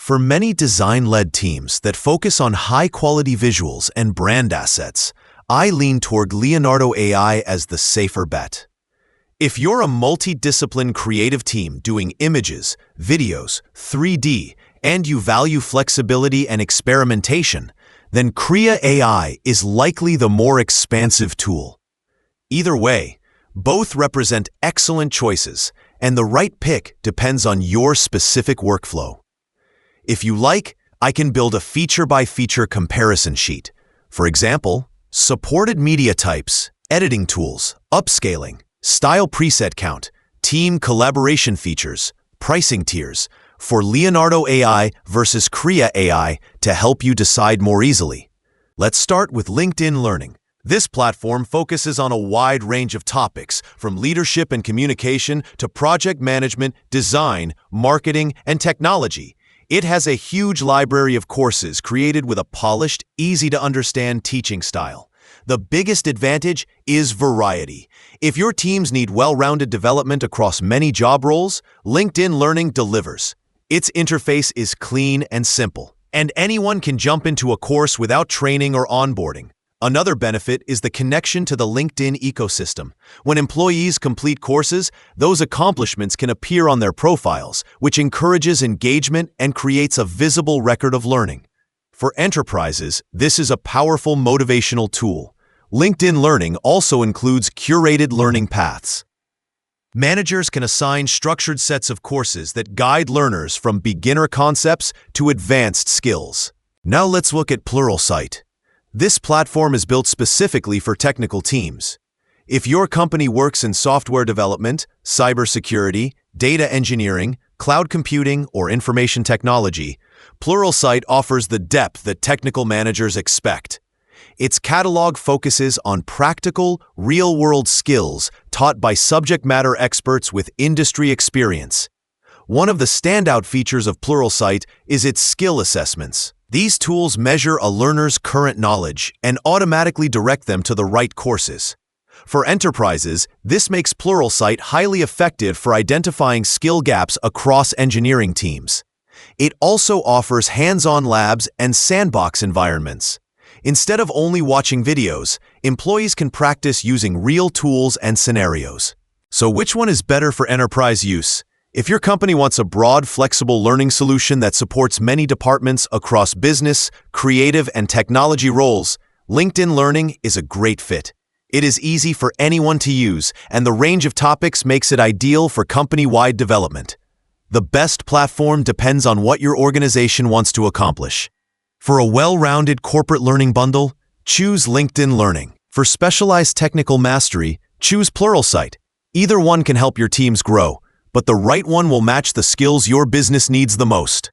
For many design-led teams that focus on high-quality visuals and brand assets, I lean toward Leonardo AI as the safer bet. If you're a multidiscipline creative team doing images, videos, 3D, and you value flexibility and experimentation, then Krea AI is likely the more expansive tool. Either way, both represent excellent choices, and the right pick depends on your specific workflow. If you like, I can build a feature-by-feature comparison sheet. For example, supported media types, editing tools, upscaling, style preset count, team collaboration features, pricing tiers, for Leonardo AI versus Krea AI to help you decide more easily. Let's start with LinkedIn Learning. This platform focuses on a wide range of topics, from leadership and communication to project management, design, marketing, and technology. It has a huge library of courses created with a polished, easy-to-understand teaching style. The biggest advantage is variety. If your teams need well-rounded development across many job roles, LinkedIn Learning delivers. Its interface is clean and simple, and anyone can jump into a course without training or onboarding. Another benefit is the connection to the LinkedIn ecosystem. When employees complete courses, those accomplishments can appear on their profiles, which encourages engagement and creates a visible record of learning. For enterprises, this is a powerful motivational tool. LinkedIn Learning also includes curated learning paths. Managers can assign structured sets of courses that guide learners from beginner concepts to advanced skills. Now let's look at Pluralsight. This platform is built specifically for technical teams. If your company works in software development, cybersecurity, data engineering, cloud computing, or information technology, Pluralsight offers the depth that technical managers expect. Its catalog focuses on practical, real-world skills taught by subject matter experts with industry experience. One of the standout features of Pluralsight is its skill assessments. These tools measure a learner's current knowledge and automatically direct them to the right courses. For enterprises, this makes Pluralsight highly effective for identifying skill gaps across engineering teams. It also offers hands-on labs and sandbox environments. Instead of only watching videos, employees can practice using real tools and scenarios. So which one is better for enterprise use? If your company wants a broad, flexible learning solution that supports many departments across business, creative, and technology roles, LinkedIn Learning is a great fit. It is easy for anyone to use, and the range of topics makes it ideal for company-wide development. The best platform depends on what your organization wants to accomplish. For a well-rounded corporate learning bundle, choose LinkedIn Learning. For specialized technical mastery, choose Pluralsight. Either one can help your teams grow, but the right one will match the skills your business needs the most.